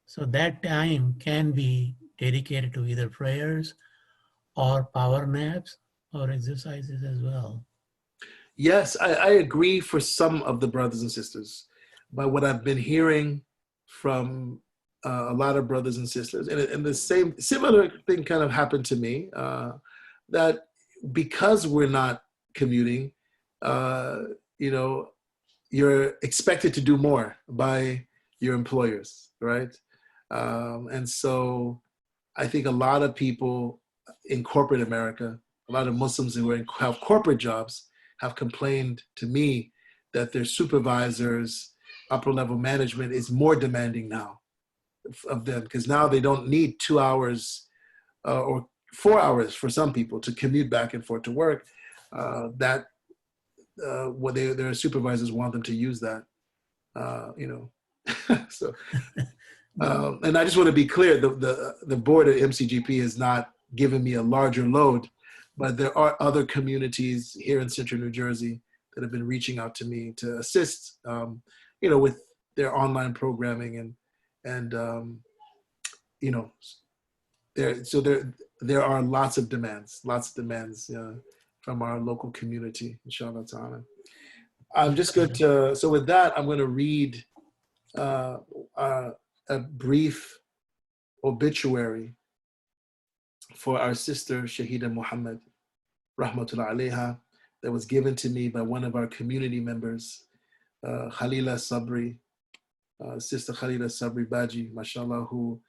So that time can be dedicated to either prayers or power naps or exercises as well. Yes, I agree for some of the brothers and sisters. But what I've been hearing from a lot of brothers and sisters, and the similar thing kind of happened to me, that because we're not commuting, you know, you're expected to do more by your employers, right? And so I think a lot of people in corporate America, a lot of Muslims who have corporate jobs, have complained to me that their supervisors, upper level management is more demanding now of them, because now they don't need 2 hours or 4 hours for some people to commute back and forth to work. What their supervisors want them to use that, you know. So, and I just want to be clear: the board at MCGP has not given me a larger load, but there are other communities here in Central New Jersey that have been reaching out to me to assist, you know, with their online programming and you know, there are lots of demands from our local community, inshallah ta'ala. I'm just going to, so with that, I'm going to read a brief obituary for our sister Shahida Muhammad, rahmatullah alayha, that was given to me by one of our community members, Khalila Sabri, Sister Khalila Sabri Baji, mashallah, who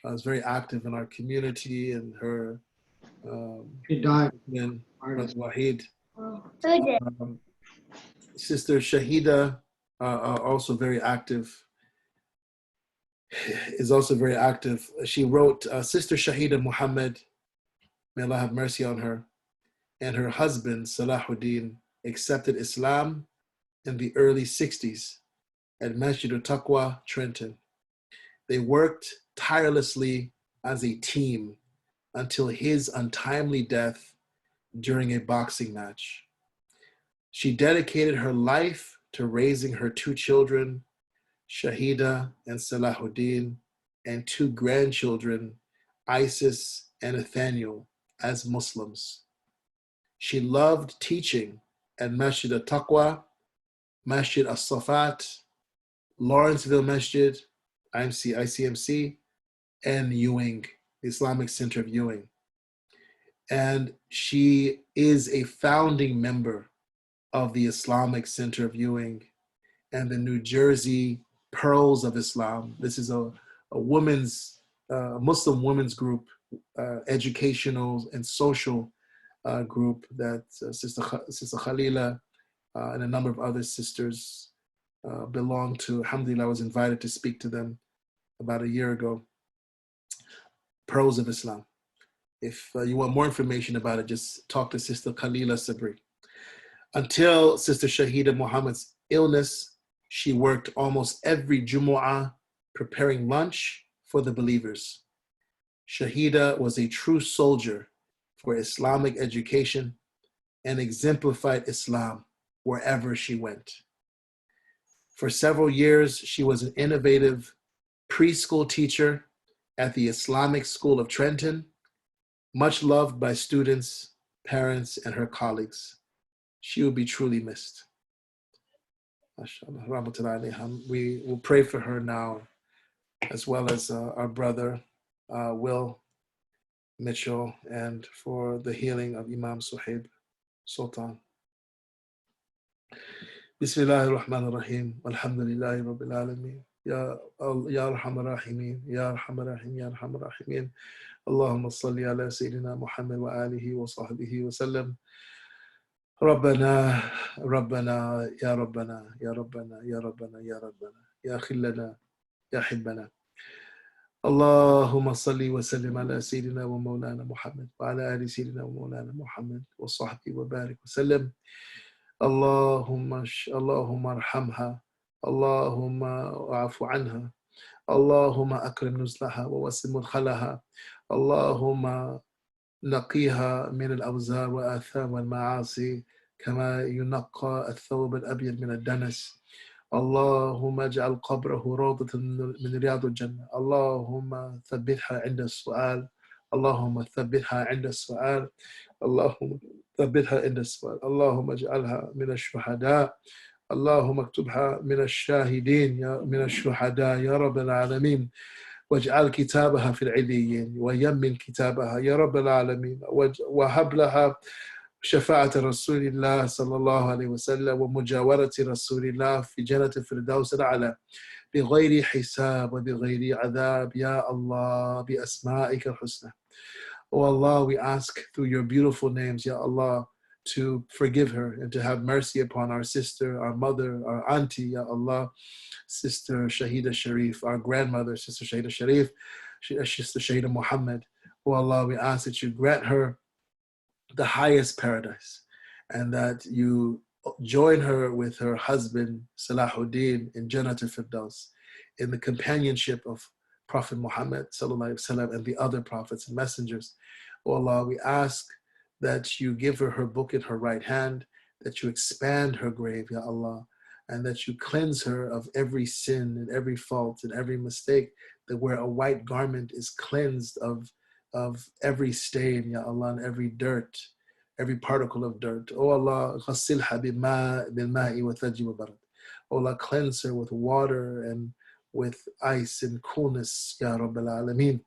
is very active in our community, and her She died. Wahid. Sister Shahida, also very active, is also very active. She wrote, Sister Shahida Muhammad, may Allah have mercy on her, and her husband, Salahuddin, accepted Islam in the early 60s at Masjid al-Taqwa, Trenton. They worked tirelessly as a team until his untimely death during a boxing match. She dedicated her life to raising her 2 children, Shahida and Salahuddin, and 2 grandchildren, Isis and Nathaniel, as Muslims. She loved teaching at Masjid al-Taqwa, Masjid al-Safat, Lawrenceville Masjid, ICMC, and Ewing, the Islamic Center of Ewing. And she is a founding member of the Islamic Center of Ewing and the New Jersey Pearls of Islam. This is a women's, Muslim women's group, educational and social group that Sister Khalila and a number of other sisters belong to. Alhamdulillah, I was invited to speak to them about a year ago. Pearls of Islam. If you want more information about it, just talk to Sister Khalila Sabri. Until Sister Shahida Muhammad's illness, she worked almost every Jumu'ah preparing lunch for the believers. Shahida was a true soldier for Islamic education and exemplified Islam wherever she went. For several years, she was an innovative preschool teacher at the Islamic School of Trenton, much loved by students, parents, and her colleagues. She will be truly missed. We will pray for her now, as well as our brother, Will Mitchell, and for the healing of Imam Suhaib Sultan. Bismillah ar-Rahman ar-Rahim. Alhamdulillahi Rabbil Alameen. Ya Arhamar Rahimin. Ya Arhamar Rahim. Ya Arhamar Rahimin. Allahumma salli ala Sayyidina Muhammad wa alihi wa sahbihi wa sallam. ربنا ربنا يا ربنا يا ربنا يا ربنا يا ربنا يا خلنا يا حبنا اللهم صل وسلم على سيدنا ومولانا محمد وعلى آل سيدنا ومولانا محمد وصحبه وبارك وسلم اللهم ارحمها اللهم اعف عنها. اللهم أكرم نزلها ووسع مدخلها. اللهم نقيها من الأوزار والآثام والمعاصي كما ينقى الثوب الأبيض من الدنس. اللهم اجعل قبره روضة من رياض الجنة. اللهم ثبتها عند السؤال. اللهم ثبتها عند السؤال. اللهم ثبتها عند السؤال. اللهم اجعلها من الشهداء. اللهم اكتبها من الشاهدين من الشهداء يا رب العالمين. واجعل كتابها في العليين ويمن كتابها يا رب العالمين. وهب لها شفاعة رسول الله صلى الله عليه وسلم ومجاورة رسول الله في جنة الفردوس الأعلى بغير حساب وبغير عذاب يا الله بأسمائك الحسنى. Oh Allah, we ask through your beautiful names, Ya Allah, to forgive her and to have mercy upon our sister, our mother, our auntie, Ya Allah, Sister Shahida Sharif, our grandmother, Sister Shahida Sharif, Sister Shahida Muhammad. Oh Allah, we ask that you grant her the highest paradise and that you join her with her husband, Salahuddin, in Jannatul Firdaus, in the companionship of Prophet Muhammad ﷺ and the other prophets and messengers. Oh Allah, we ask that you give her her book in her right hand, that you expand her grave, Ya Allah, and that you cleanse her of every sin and every fault and every mistake, that where a white garment is cleansed of every stain, Ya Allah, and every dirt, every particle of dirt. Oh Allah, غسلها بالماء والثلج والبرد. Oh Allah, cleanse her with water and with ice and coolness, Ya Rabbil Alameen.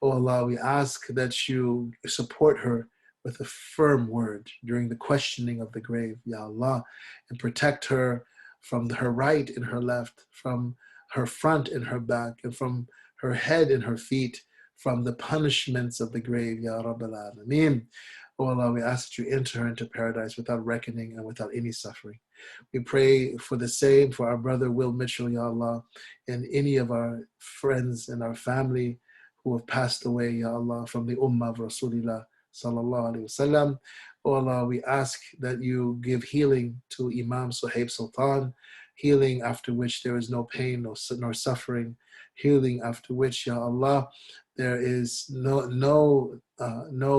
Oh Allah, we ask that you support her with a firm word during the questioning of the grave, Ya Allah, and protect her from her right and her left, from her front and her back, and from her head and her feet, from the punishments of the grave, Ya Rabbil Alameen. Oh Allah, we ask that you enter her into paradise without reckoning and without any suffering. We pray for the same for our brother Will Mitchell, Ya Allah, and any of our friends and our family who have passed away, Ya Allah, from the Ummah of Rasulullah Sallallahu Alaihi Wasallam. Oh Allah, we ask that you give healing to Imam Suhaib Sultan, healing after which there is no pain nor suffering, healing after which, Ya Allah, there is no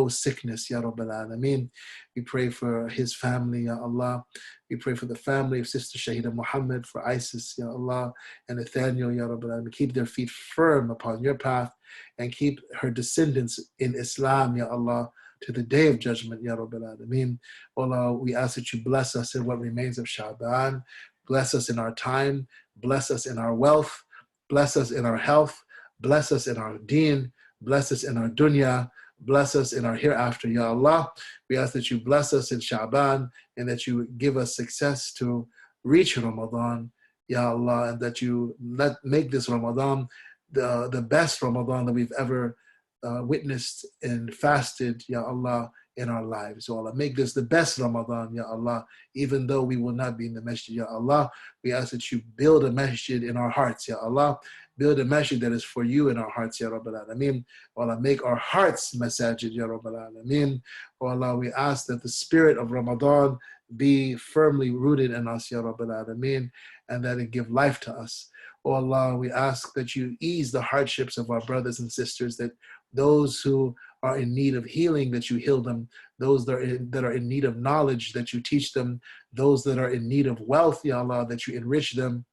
sickness, Ya Rabbil Alameen. We pray for his family, Ya Allah. We pray for the family of Sister Shahida Muhammad, for Isis, Ya Allah, and Nathaniel, Ya Rabbil Alameen. Keep their feet firm upon your path and keep her descendants in Islam, Ya Allah, to the day of judgment, Ya Rabbil Alameen. Allah, we ask that you bless us in what remains of Sha'ban. Bless us in our time. Bless us in our wealth. Bless us in our health. Bless us in our deen. Bless us in our dunya. Bless us in our hereafter, Ya Allah. We ask that you bless us in Sha'ban and that you give us success to reach Ramadan, Ya Allah, and that you make this Ramadan the best Ramadan that we've ever witnessed and fasted, Ya Allah, in our lives. So Allah, make this the best Ramadan, Ya Allah, even though we will not be in the masjid, Ya Allah. We ask that you build a masjid in our hearts, Ya Allah. Build a masjid that is for you in our hearts, Ya Rabbil Alameen. Allah, make our hearts masajid, Ya Rabbil Alameen. Allah, we ask that the spirit of Ramadan be firmly rooted in us, Ya Rabbil Alameen, and that it give life to us. Oh Allah, we ask that you ease the hardships of our brothers and sisters, that those who are in need of healing, that you heal them, those that are in need of knowledge, that you teach them, those that are in need of wealth, Ya Allah, that you enrich them,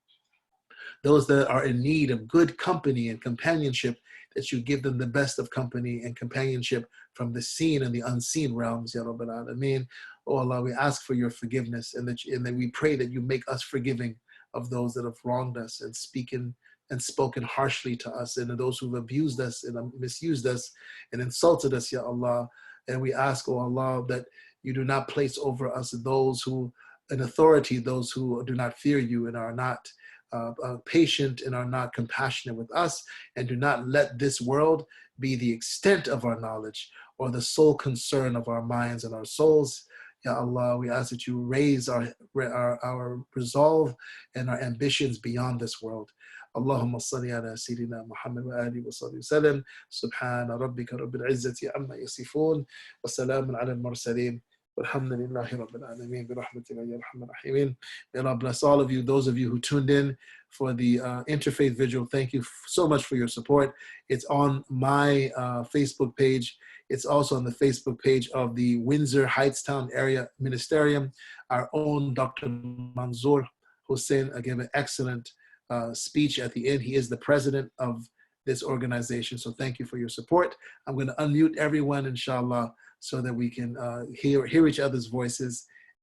those that are in need of good company and companionship, that you give them the best of company and companionship from the seen and the unseen realms, Ya Rabbil Alameen. Oh Allah, we ask for your forgiveness and that we pray that you make us forgiving of those that have wronged us and spoken harshly to us, and those who've abused us and misused us and insulted us, Ya Allah. And we ask, oh Allah, that you do not place over us those who, in authority, those who do not fear you and are not patient and are not compassionate with us, and do not let this world be the extent of our knowledge or the sole concern of our minds and our souls. Ya Allah, we ask that you raise our resolve and our ambitions beyond this world. Allahumma salli ala Sayyidina Muhammad wa alihi wa sallam. Subhana rabbika rabbil izzati amma yasifun wa salamun ala al-mursaleen. Alhamdulillahi Rabbil Alameen, birahmatika ya arhamar rahimin. May Allah bless all of you. Those of you who tuned in for the interfaith vigil, thank you so much for your support. It's on my Facebook page. It's also on the Facebook page of the Windsor Heightstown Area Ministerium. Our own Dr. Manzoor Hussein gave an excellent speech at the end. He is the president of this organization. So thank you for your support. I'm going to unmute everyone, inshallah, so that we can hear each other's voices